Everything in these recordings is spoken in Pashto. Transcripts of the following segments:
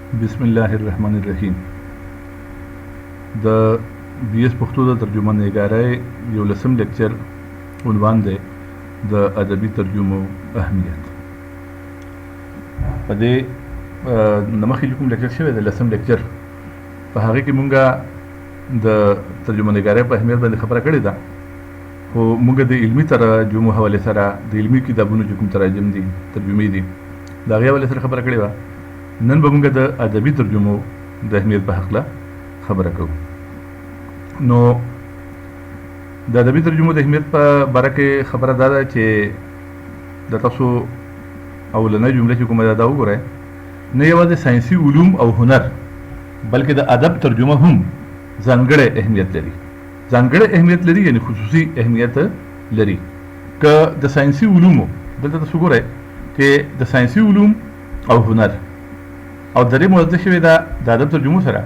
بسم الله الرحمن الرحیم. د بی اس پښتو د ترجمه نګارۍ یو لسم لیکچر عنوان دی د ادبي ترجمو اهمیت. په دې نمخې کوم لیکچر شوی دی لسم لیکچر، په هغه کې مونږه د ترجمه نګارۍ په اهمیت باندې خبره کړې ده، خو مونږ د علمي ترجمو حوالې سره د علمي کتابونو چې کوم تراجم دي ترجمې دي د هغې حوالې سره خبره کړې وه. نن به مونږ د ادبي ترجمو د اهمیت په هکله خبره کوو. نو د ادبي ترجمو د اهمیت په باره کې خبره دا ده چې د تاسو اولنۍ جمله چې کومه ده دا وګورئ، نه یوازې ساینسي علوم او هنر بلکې د ادب ترجمه هم ځانګړی اهمیت لري. ځانګړی اهمیت لري یعنی خصوصي اهمیت لري. که د ساینسي علومو دلته تاسو ګورئ چې د ساینسي علوم او هنر او درې موضوع شوې ده د ادب ترجمو سره،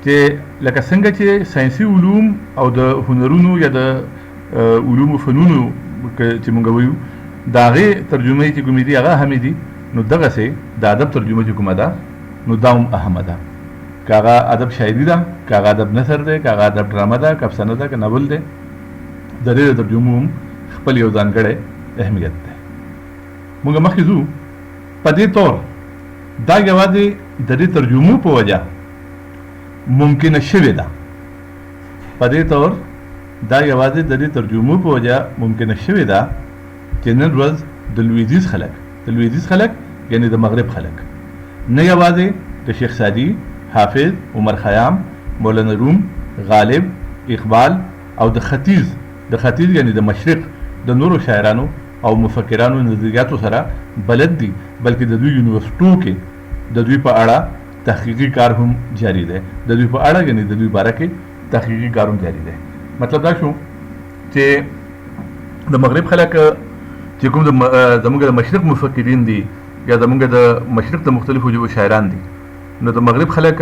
چې لکه څنګه چې ساینسي علوم او د هنرونو یا د علومو فنونو چې مونږ وایو د هغې ترجمې چې کومې دي هغه اهمې دي، نو دغسې د ادب ترجمه چې کومه ده نو دا هم اهمه ده. که هغه ادب شاعري ده، که هغه ادب نثر دی، که هغه ادب ډرامه ده، که افسانه ده، که ناول دی، د دې ترجمو هم خپل یو ځانګړی اهمیت دی. مونږ مخکې ځو په دې طور دا یوازې د دې ترجمو په وجه ممکنه شوې ده. په دې طور دا یوازې د دې ترجمو په وجه ممکنه شوې ده چې نن ورځ د لویدیځ خلک یعنی د مغرب خلک، نه یوازې د شیخ سعدي، حافظ، عمر خیام، مولانا روم، غالب، اقبال او د ختیځ یعنی د مشرق د نورو شاعرانو او مفکرانو نظریاتو سره بلد دي، بلکې د دوی یونیورسټو کې د دوی په اړه تحقیقي کار هم جاری دی. د دوی په اړه یعنی د دوی باره کې تحقیقي کار هم جاری دی. مطلب دا شو چې د مغرب خلک چې کوم زموږ د مشرق مفکرین دي یا زموږ د مشرق د مختلفو ژبو شاعران دي، نو د مغرب خلک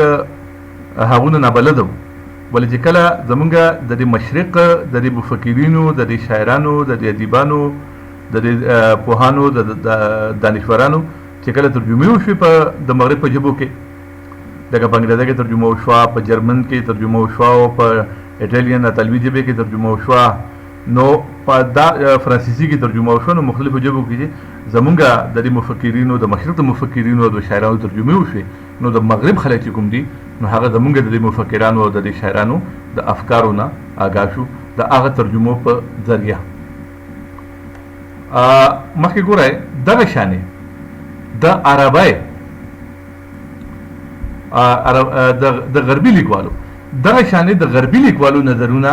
هغونه نابلده وو، ولې چې کله زموږ د دې مشرق د دې مفکرینو، د دې شاعرانو، د دې ادیبانو، د دې پوهانو، د دانشورانو چې کله ترجمې وشوې په د مغرب په ژبو کې، لکه په انګریزي کې ترجمه وشوه، په جرمن کې ترجمه وشوه، او په ایټالین اطالوي ژبې کې ترجمه وشوه، نو په دا فرانسیسي کې ترجمه وشوه، نو مختلفو ژبو کې چې زمونږ د دې مفکرینو، د مشرق د مفکرینو او د شاعرانو ترجمې وشوې، نو د مغرب خلک چې کوم دي نو هغه زمونږ د دې مفکرانو او د دې شاعرانو د افکارو نه آګاه شو د هغه ترجمو په ذریعه. مخکې ګورئ دغه شانې د عربی د غربي لیکوالو دغه شانې د غربي لیکوالو نظرونه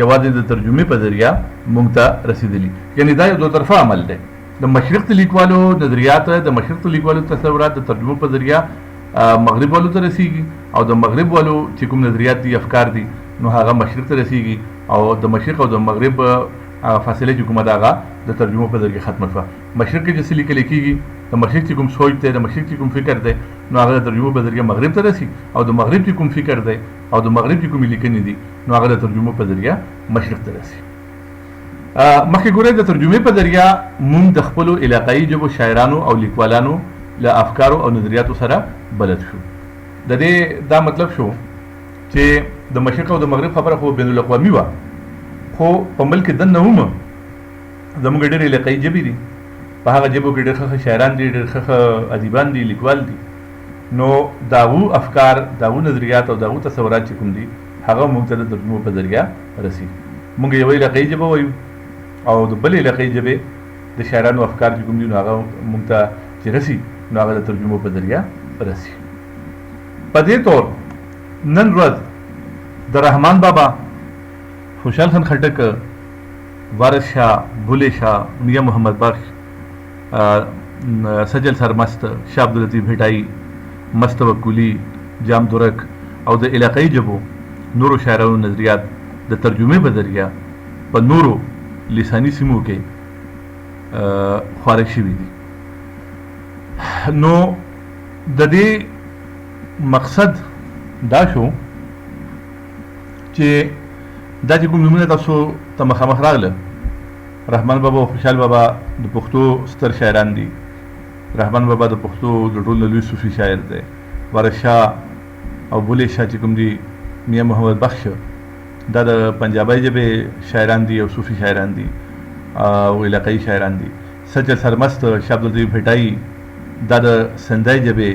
یوازې د ترجمې په ذریعه موږ ته رسېدلي، یعنی دا یو دو طرفه عمل دی. د مشرق د لیکوالو نظریات، د مشرق د لیکوالو تصورات د ترجمو په ذریعه مغرب والو ته رسیږي، او د مغرب والو چې کوم نظریات دي، افکار دي، نو هغه مشرق ته رسیږي، او د مشرق او د مغرب فاصله چې کومه ده هغه د ترجمو په ذریعه ختمه شوه. مشرق کې چې څه لیکل کېږي، د مشرق چې کوم سوچ دی، د مشرق چې کوم فکر دی، نو هغه د ترجمو په ذریعه مغرب ته رسي، او د مغرب چې کوم فکر دی او د مغرب چې کومې لیکنې دي نو هغه د ترجمو په ذریعه مشرق ته رسي. مخکې ګورئ د ترجمې په ذریعه موږ د خپلو علاقایي ژبو شاعرانو او لیکوالانو له افکارو او نظریاتو سره بلد شو. د دې دا مطلب شو چې د مشرق او د مغرب خبره خو بین الاقوامي وه، خو په ملک دننه هم زموږ ډېرې علاقایي ژبې دي، په هغه ژبو کې ډېر ښه شاعران دي، ډېر ښه ادیبان دي، لیکوال دي، نو د هغو افکار، د هغو نظریات او د هغو تصورات چې کوم دي هغه موږ ته د ترجمو په ذریعه رسي. موږ یوه علاقایي ژبه وایو او د بلې علاقایي ژبې د شاعرانو افکار چې کوم دي نو هغه موږ ته چې رسي نو هغه د ترجمو په ذریعه رسي. په دې طور نن ورځ د رحمان بابا، خوشحال خان خټک، وارث شاه، بوله شاه، میاں محمد بخش، سجل سرمست، شاه عبداللطیف بھٹائی، مستوکلی، جام دورک او د علاقایي ژبو نورو شاعرانو نظریات د ترجمې په ذریعه په نورو لساني سیمو کې خپاره شوي دي. نو د دې مقصد دا شو چې دا چې کوم نومونه تاسو ته مخامخ راغله، رحمان بابا او خوشحال بابا د پښتو ستر شاعران دي. رحمان بابا د پښتو د ټولو لوی صوفي شاعر دی، وارث شاه او بلې شاه چې کوم دي میاں محمد بخش دا د پنجابي ژبې شاعران دي او صوفي شاعران دي او علاقایي شاعران دي. سجل سرمست شاه عبدالطیب بھټائی دا د سندای ژبې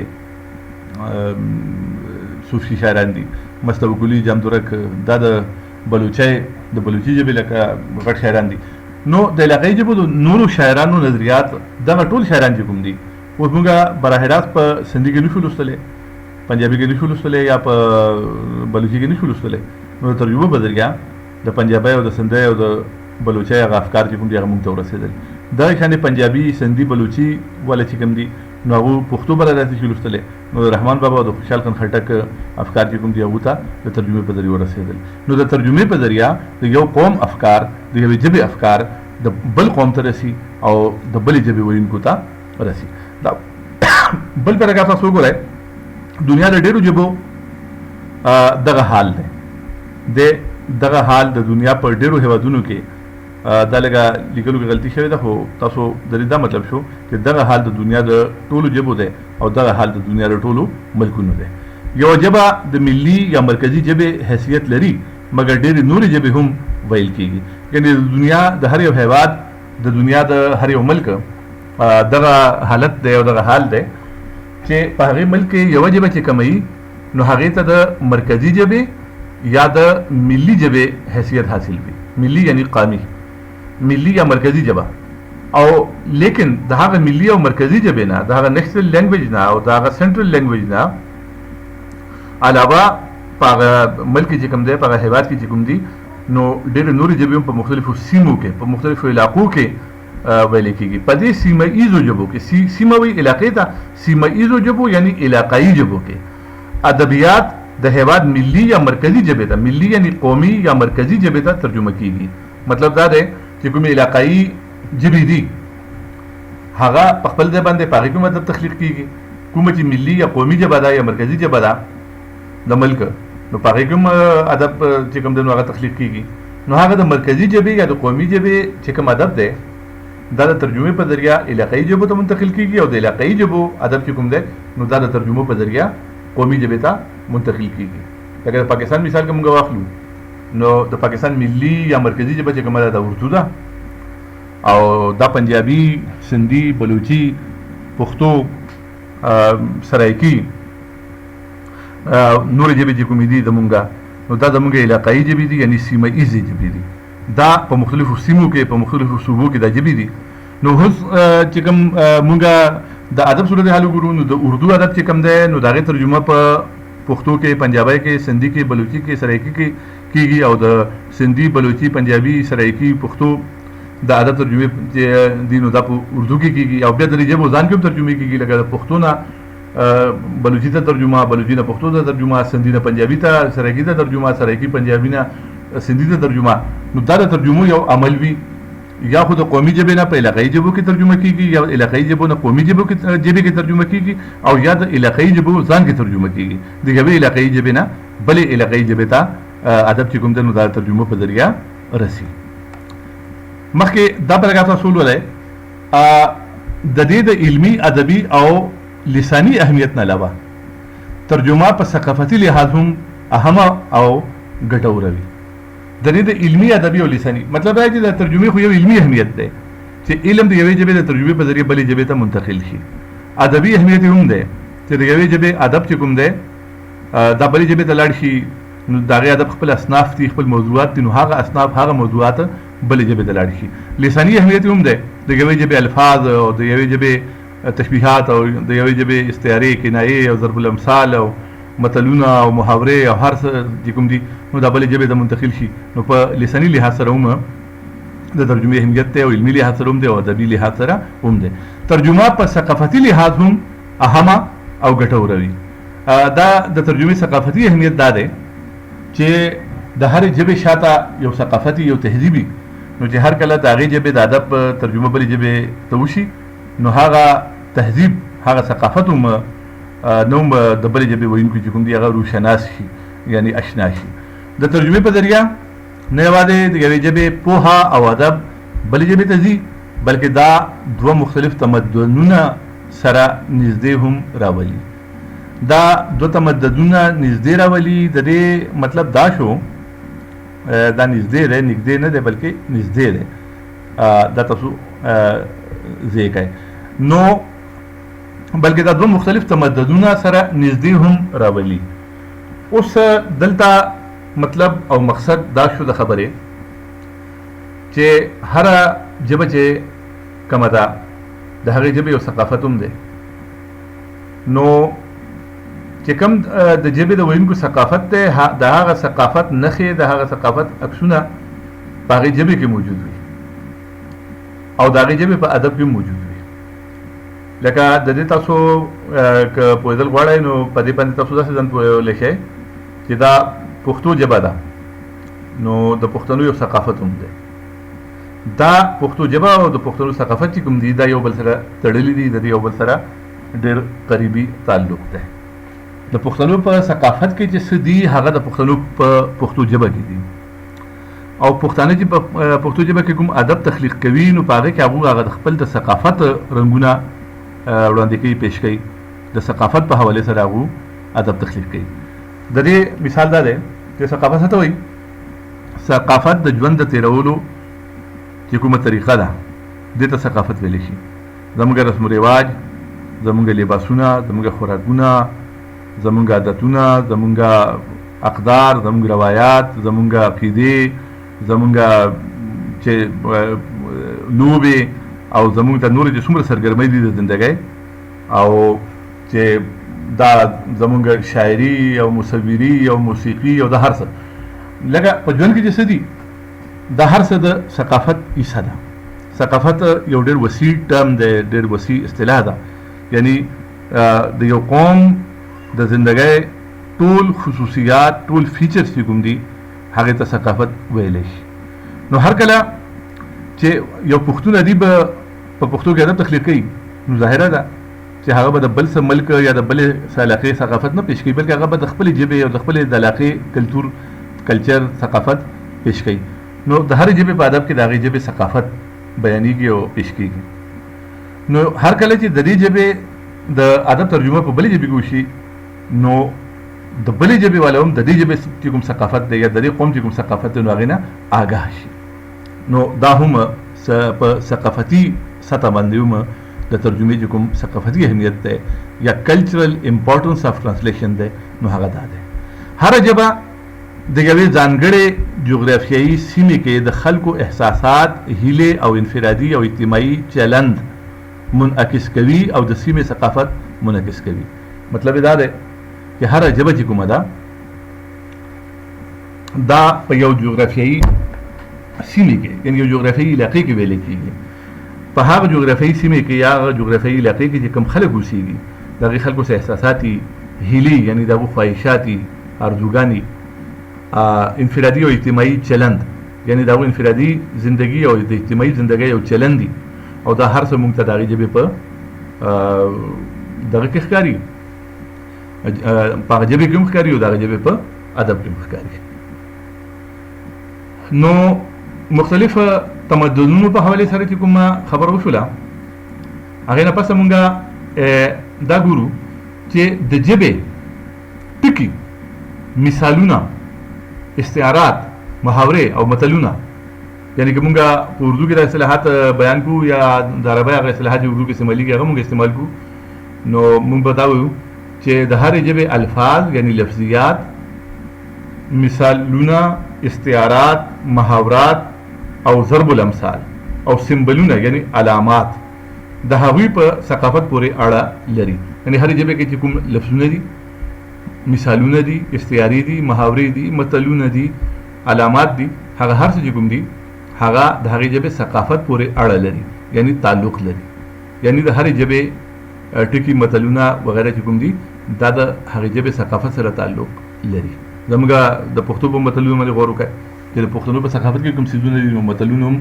صوفي شاعران دي. مصطفی ګلي جامدورک دا د بلوچي ژبې لکه غټ شاعران دي. نو د علاقایي ژبو د نورو شاعرانو نظریات دغه ټول شاعران چې کوم دي اوس موږ براه راست په سندي کې نشو لوستلی، پنجابي کې نشو لوستلی یا په بلوچي کې نشو لوستلی. نو د ترجمه په ذریعه د پنجابي او د سندي او د بلوچي هغه افکار چې کوم دي هغه موږ ته ورسېدل. دغه شانې پنجابي، سندي، بلوچي والا چې کوم دي نو هغه پښتو براه راست شي لوستلی. نو د رحمان بابا او د خوشحال خان خټک افکار چې کوم دي هغه ته د ترجمې په ذریعه ورسېدل. نو د ترجمې په ذریعه د یو قوم افکار، د یوې ژبې افکار د بل قوم ته رسي او د بلې ژبې ویونکو ته رسي. دا بل پیراګراف تاسو وګورئ. دنیا د ډېرو ژبو دغه حال دی. دغه حال د دنیا په ډېرو هیوادونو کې دا لږه لیکلو کې غلطي شوې ده، خو تاسو د دې دا مطلب شو چې دغه حال د دنیا د ټولو ژبو دی او دغه حال د دنیا د ټولو ملکونو دی. یو ژبه د ملي یا مرکزي ژبې حیثیت لري مګر ډېرې نورې ژبې هم ویل کېږي. یعنې د دنیا د هر یو هیواد، د دنیا د هر یو ملک دغه حالت دی او دغه حال دی چې په هغې ملک کې یوه ژبه چې کموي نو هغې ته د مرکزي ژبې یا د ملي ژبې حیثیت حاصل وي. ملي یعنی قومي، ملي یا مرکزي ژبه. او لیکن د هغه ملي او مرکزي ژبې نه، د هغه نیشنل لینګویج نه او د هغه سنټرل لینګویج نه علاوه په هغه ملک چې کوم دی، په هغه هیواد کې چې کوم دي نو ډېرې نورې ژبې هم په مختلفو سیمو کې، په مختلفو علاقو کې ویل کېږي. په دې سیمه ایزو ژبو کې، سیمه وایي علاقې ته، سیمه ایزو ژبو یعنی علاقایي ژبو کې ادبیات د هیواد ملي یا مرکزي ژبې ته، ملي یعنی قومي یا مرکزي ژبې ته ترجمه کېږي. مطلب دا دی چې کومې علاقایي ژبې دي هغه په خپل ځای باندې په هغې کې مطلب تخلیق کېږي. کومه چې ملي یا قومي ژبه ده یا مرکزي ژبه ده د ملک نو په هغې کې هم ادب چې کوم دی نو هغه تخلیق کېږي. نو هغه د مرکزي ژبې یا د قومي ژبې چې کوم ادب دی دا د ترجمې په ذریعه علاقایي ژبو ته منتقل کېږي او د علاقایي ژبو ادب چې کوم دی نو دا د ترجمو په ذریعه قومي ژبې ته منتقل کېږي. لکه د پاکستان مثال که موږ واخلو نو د پاکستان ملي یا مرکزي ژبه چې کومه ده د اردو ده او دا پنجابي، سندي، بلوچي، پښتو، سرایکي، نورې ژبې چې کومې دي زمونږ نو دا زمونږ علاقایي ژبې دي یعنی سیمه ایزې ژبې دي. دا په مختلفو سیمو کې، په مختلفو صوبو کې دا ژبې دي. نو اوس چې کوم مونږ د ادب صورت حال وګورو نو د اردو ادب چې کوم دی نو د هغې ترجمه په پښتو کې، پنجابي کې، سندي کې، بلوچي کې، سرایکي کې کېږي او د سندي، بلوچي، پنجابي، سرایکي، پښتو د ادب ترجمې چې دي نو دا په اردو کې کېږي. او بیا د دې ژبو ځان کې هم ترجمې کېږي، لکه د پښتو نه بلوچي ته ترجمه، بلوچي نه پښتو ته ترجمه، سندي نه پنجابي ته، سرایکي ته ترجمه، سرایکي پنجابي نه سندي ته ترجمه. نو دا د ترجمو یو عمل وي. یا خو د قومي ژبې نه په علاقایي ژبو کې ترجمه کېږي یا علاقایي ژبو نه قومي ژبې کې ترجمه کېږي او یا د علاقایي ژبو ځان کې ترجمه کېږي. د یوې علاقایي ژبې نه بلې علاقایي ژبې ته ادب چې کوم دی نو دا د ترجمو په ذریعه رسي. مخکې دا پیراګراف تاسو ولولئ. د دې د علمي، ادبي او لساني اهمیت نه علاوه ترجمه په ثقافتي لحاظ هم اهمه او ګټوره وي. د دې د علمي، ادبي او لساني مطلب دا چې د ترجمې خو یو علمي اهمیت دی چې علم د یوې ژبې د ترجمې په ذریعه بلې ژبې ته منتقل شي. ادبي اهمیت هم دی چې د یوې ژبې ادب چې کوم دی دا بلې ژبې ته لاړ شي نو د هغې ادب خپل اصناف دي، خپل موضوعات دي، نو هغه اصناف، هغه موضوعات بلې ژبې ته لاړ شي. لساني اهمیت هم دی د یوې ژبې الفاظ او د یوې ژبې تشبیهات او د یوې ژبې استعارې، کنایې او ضرب الامثال او متلونه او محاورې او هر څه چې کوم دي نو دا بلې ژبې ته منتقل شي. نو په لساني لحاظ سره هم د ترجمې اهمیت دی او علمي لحاظ سره هم دی او ادبي لحاظ سره هم دی. ترجمه په ثقافتي لحاظ هم اهمه او ګټوره وي. دا د ترجمې ثقافتي اهمیت دا دی چې د هرې ژبې شاته یو ثقافتي، یو تهذیبي نو چې هر کله د هغې ژبې د ادب ترجمه بلې ژبې ته وشي نو هغه تهذیب، هغه ثقافت هم نو د بلې ژبې ویونکي چې کوم دي هغه روشناس شي یعنی اشنا شي. د ترجمې په ذریعه نه یوازې د یوې ژبې پوهه او ادب بلې ژبې ته ځي بلکې دا دوه مختلف تمدنونه سره نږدې هم راولي. دا دوه تمددونه نږدې راولي. د دې مطلب دا شو دا نږدې نه دی بلکې نږدې دی. دا تاسو ځای کوئ نو بلکې دا دوه مختلف تمددونه سره نږدې هم راولي. اوس دلته مطلب او مقصد دا شو د خبرې چې هره ژبه چې کومه ده د هغې ژبې یو ثقافت هم دی. نو چې کوم د ژبې د ویونکو ثقافت دی د هغه ثقافت نښې د هغه ثقافت عکسونه په هغې ژبې کې موجود وي او د هغې ژبې په ادب کې موجود وي. لکه د دې تاسو که پوهېدل غواړئ نو په دې باندې تاسو داسې ځان پوهولی شئ چې دا پښتو ژبه ده نو د پښتنو یو ثقافت هم دی. دا پښتو ژبه او د پښتنو ثقافت چې کوم دي دا یو بل سره تړلي دي. د دې یو بل سره ډېر قریبي تعلق دی. د پښتنو په ثقافت کې چې څه دي هغه د پښتنو په پښتو ژبه کې دي او پښتانه چې په پښتو ژبه کې کوم ادب تخلیق کوي نو په هغې کې هغه د خپل د ثقافت رنګونه وړاندې کوي، پیش کوي. د ثقافت په حواله سره هغه ادب تخلیق کوي. د دې مثال دا دی چې ثقافت څه ته وایي؟ ثقافت د ژوند د تېرولو چې کومه طریقه ده دې ته ثقافت ویلی شي. زموږ رسم و رواج، زموږ لباسونه، زموږ خوراکونه، زموږ عادتونه، زموږ اقدار، زموږ روایات، زموږ عقیدې، زموږ چې لوبې او زموږ ته نورې چې څومره سرګرمۍ دي د زندګۍ او چې دا زموږ شاعري او مصوري او موسیقي او د هر څه لکه په ژوند کې چې څه دي دا هر څه د ثقافت حصه ده. ثقافت یو ډېر وسیع ټرم دی، ډېر وسیع اصطلاح ده. یعنی د یو قوم د زندګۍ ټول خصوصیات، ټول فیچرز چې کوم دي هغې ته ثقافت ویلی شي. نو هر کله چې یو پښتون ادیب په پښتو کې ادب تخلیق کوي نو ظاهره ده چې هغه به د بل څه ملک یا د بلې څه علاقې ثقافت نه پیش کوي بلکې هغه به د خپلې ژبې او د خپلې د علاقې کلچر ثقافت پیش کوي. نو د هرې ژبې په ادب کې د هغې ژبې ثقافت بیانېږي او پیش کېږي. نو هر کله چې د دې ژبې د ادب ترجمه په بلې ژبې کې وشي نو د بلې ژبې والا هم د دې ژبې چې کوم ثقافت دی یا د دې قوم چې کوم ثقافت دی نو هغې نه آګاه شي. نو دا هم په ثقافتي سطح باندې هم د ترجمې چې کوم ثقافتي اهمیت دی یا کلچرل امپورټنس آف ټرانسلیشن دی نو هغه دا دی. هره ژبه د یوې ځانګړې جغرافیایي سیمې کې د خلکو احساسات، هیلې او انفرادي او اجتماعي چلند منعکس کوي او د سیمې ثقافت منعکس کوي. مطلب دا دی چې هره ژبه چې کومه ده دا په یو جغرافیایي سیمې کې یعنې یو جغرافیایي علاقې کې ویلی کېږي. په هغه جغرافیایي سیمې کې یا هغه جغرافیایي علاقې کې چې کوم خلک اوسېږي د هغې خلکو څه احساساتي، هیلې یعنې د هغو خواهشاتي، ارزوګانې، انفرادي او اجتماعي چلند یعنې د هغو انفرادي زندګي او د اجتماعي زندګۍ یو چلند دي او دا هر څه موږ ته د هغې ژبې په دغه کې ښکاري، په هغه ژبې کې هم ښکاري او د هغه ژبې په ادب کې هم ښکاري. نو مختلف تمدنونو په حوالې سره چې کومه خبره وشوله هغې نه پسه مونږ دا ګورو چې د ژبې ټکي، مثالونه، استعارات، محاورې او متلونه یعنې که مونږ په اردو کې دا اصطلاحات بیان کړو یا د عربۍ هغه اصطلاحات چې اردو کې استعمالېږي هغه مونږ استعمال کړو نو مونږ به دا وایو چې د هرې ژبې الفاظ یعنې لفظیات، مثالونه، استعارات، محاورات او ضرب الامثال او سمبلونه یعنی علامات د هغوی په ثقافت پورې اړه لري. یعنې هرې ژبې کې چې کوم لفظونه دي، مثالونه دي، استعارې دي، محاورې دي، متلونه دي، علامات دي، هغه هر څه چې کوم دي هغه د هغې ژبې ثقافت پورې اړه لري یعنی تعلق لري. یعنی د هرې ژبې ټکي، متلونه وغیره چې کوم دي دا د هغې ژبې ثقافت سره تعلق لري. زموږ د پښتو په متلونو باندې غور وکړئ چې د پښتنو په ثقافت کې کوم څیزونه دي نو متلونه هم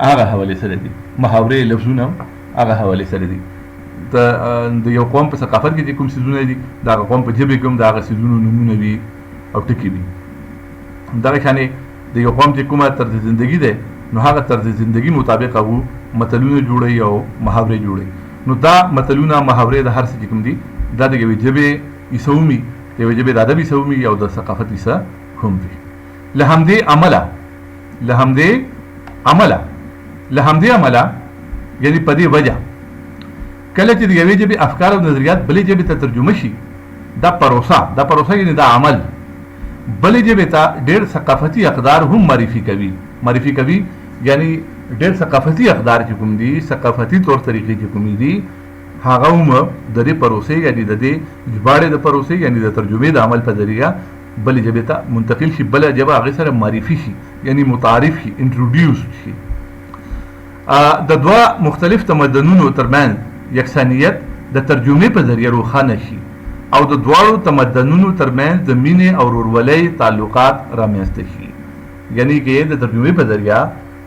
هغه حوالې سره دي، محاورې، لفظونه هم هغه حوالې سره دي. د یو قوم په ثقافت کې چې کوم څیزونه دي د هغه قوم په ژبې کې هم د هغه څیزونو نومونه وي او ټکي وي. دغه شانې د یو قوم چې کومه طرز زندګي دی نو هغه طرز زندګي مطابق هغو متلونه جوړوي او محاورې جوړوي. نو دا متلونه، محاورې د هر څه چې کوم دي دا د یوې ژبې ایسه ومي د یوې ژبې د ادب ایسه ومي او د ثقافت ایسه هم وي. له همدې عمله یعنی په دې وجه کله چې د یوې ژبې افکار او نظریات بلې ژبې ته ترجمه شي، دا پروسه یعنی دا عمل بلې ژبې ته ډېر ثقافتي اقدار هم معرفي کوي یعنی ډېر ثقافتي اقدار چې کوم دي، ثقافتي طور طریقې چې کوم دي، هغه هم د دې پروسې یعنی د دې ژباړې د پروسې یعنی د ترجمې د عمل په ذریعه بلې ژبې ته منتقل شي، بله ژبه هغې سره معرفي شي یعنی متعارف شي، انټروډیوس شي. د دوه مختلف تمدنونو ترمنځ یکسانیت د ترجمې په ذریعه روښانه شي او د دواړو تمدنونو ترمنځ د مینې او ورورولۍ تعلقات رامنځته شي. یعنی کې د ترجمې په ذریعه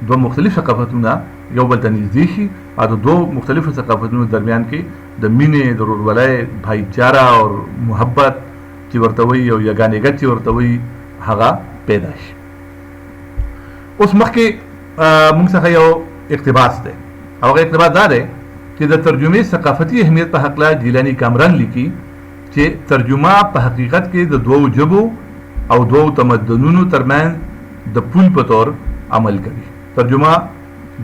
دوه مختلف ثقافتونه یو بل ته نږدې شي او د دوه مختلفو ثقافتونو درمیان کې د مینې، د ورورولۍ، بھایچاره او محبت چې ورته وایي او یګانګت چې ورته وایي هغه پیدا شي. اوس مخکې موږ څخه یو اقتباس دی او هغه اقتباس دا دی چې د ترجمې ثقافتي اهمیت په هکله جیلاني کامران لیکي چې ترجمه په حقیقت کې د دوو ژبو او دوو تمدنونو ترمنځ د پل په طور عمل کوي. ترجمہ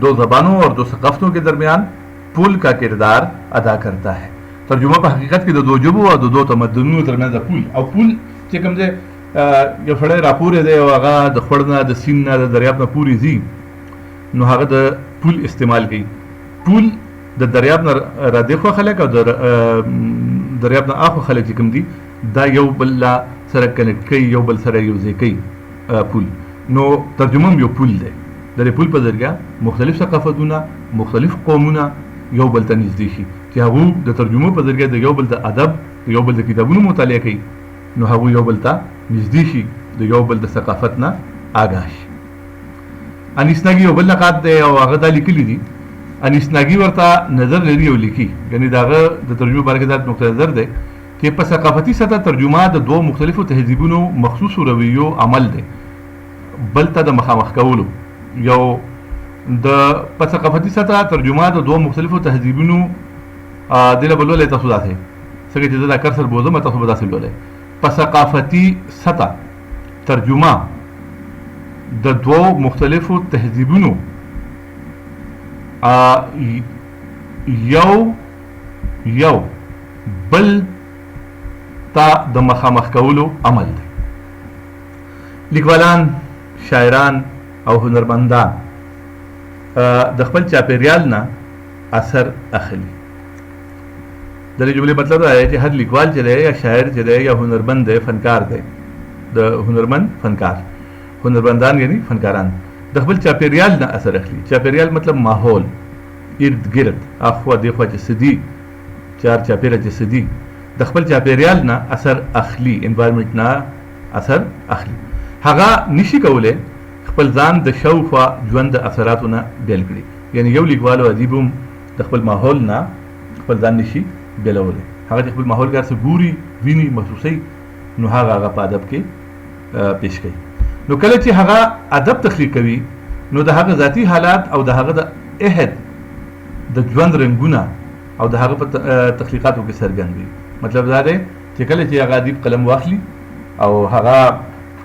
دو زبانوں اور دو ثقافتوں کے درمیان پل کا کردار ادا کرتا ہے. ترجمہ په حقیقت کې د دوو ژبو او د دوو تمدنونو ترمنځ د پل چې کوم ځای یو سړی راپورې دی او هغه د خوړ نه، د سیند نه، د دریاب نه پورې ځي، نو هغه د پل استعمال کوي. پل د دریاب نه را دېخوا خلک او د دریاب نه اخوا خلک چې کوم دي دا یو بل سره کنیکټ کوي، یو بل سره یو ځای کوي پل. نو ترجمه هم یو پل دی. د دې پل په ذریعه مختلف ثقافتونه، مختلف قومونه یو بل ته نږدې شي چې هغوی د ترجمو په ذریعه د یو بل د ادب، د یو بل د کتابونو مطالعه کوي، نو هغوی یو بل ته نږدې شي، د یو بل د ثقافت نه آګاه شي. انیسناګي یو بل نقاد دی او هغه دا لیکلي دي. انیسناګي ورته نظر لري او لیکي، یعنی د هغه د ترجمې باره کې دا نقطه نظر دی چې په ثقافتي سطح ترجمه د دوه مختلفو تهذیبونو مخصوصو رویو عمل دی، بل ته د مخامخ کولو. یو د په ثقافتي سطح ترجمه د دوه مختلفو تهذیبونو دله بلولې تاسو داسې څنګه چې دا کرسر بوزم تاسو به داسې لولئ. په ثقافتي سطح ترجمه د دوه مختلفو تهذیبونو یو بل ته د مخامخ کولو عمل دی. لیکوالان، شاعران او هنرمندان د خپل چاپیریال نه اثر اخلي. د دې جملې مطلب دا دی چې هر لیکوال چې دی یا شاعر چې دی یا هنرمند دی، فنکار دی، د هنرمند فنکار، هنرمندان یعنی فنکاران د خپل چاپیریال نه اثر اخلي. چاپیریال مطلب ماحول، ارد گرد، اخوا دیخوا چې سدي، چار چاپیره چې سدي، د خپل چاپیریال نه اثر اخلي، انوایرمنټ نه اثر اخلي. هغه نشي کولی خپل ځان د شاوخوا ژوند د اثراتو نه بیل کړي. یعنی یو لیکوال او ادیب هم د خپل ماحول نه خپل ځان نشي بیلولی. هغه چې خپل ماحول ګر څه ګوري، ویني، محسوسوي، نو هغه په ادب کې پیش کوي. نو کله چې هغه ادب تخلیق کوي، نو د هغه ذاتی حالات او د هغه د عهد د ژوند رنګونه او د هغه په تخلیقاتو کې څرګند وي. مطلب دا دی چې کله چې هغه ادیب قلم واخلي او هغه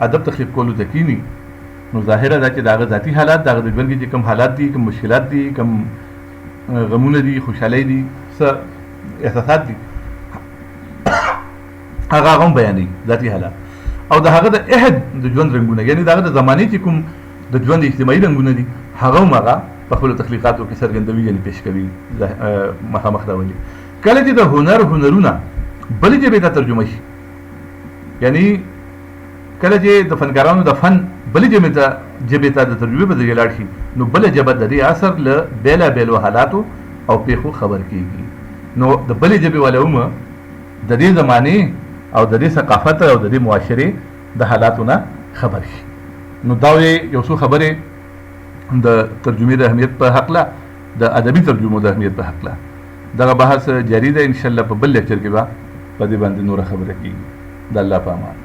ادب تخلیق کولو ته کینی، نو ظاهره ده چې د هغه ذاتي حالات، د هغه د ژوند کې چې کوم حالات دي، کوم مشکلات دي، کوم غمونه دي، خوشحالۍ دي، څه احساسات دي، هغه هم بیانوي ذاتي حالات. او د هغه د عهد د ژوند رنګونه، یعنی د هغه د زمانې چې کوم د ژوند اجتماعي رنګونه دي، هغه هم هغه په خپلو تخلیقاتو کې څرګندوي، یعنی پیش کوي، مخامخ راولي. کله چې د هنرونه بلې ژبې ته ترجمه شي، یعنی کله چې د فنکارانو د فن بلې ژبې ته د ترجمې په ذریعه لاړ شي، نو بله ژبه د دې اثر له بېلابېلو حالاتو او پیښو خبر کېږي. نو د بلې ژبې والا هم د دې زمانې او د دې ثقافت او د دې معاشرې د حالاتو نه خبر شي. نو دا یو څو خبرې د ترجمې د اهمیت په هکله، د ادبي ترجمو د اهمیت په هکله. دغه بحث جاری ده، انشاءالله په بل لیکچر کې به په دې باندې نوره خبره کېږي. د الله په امان.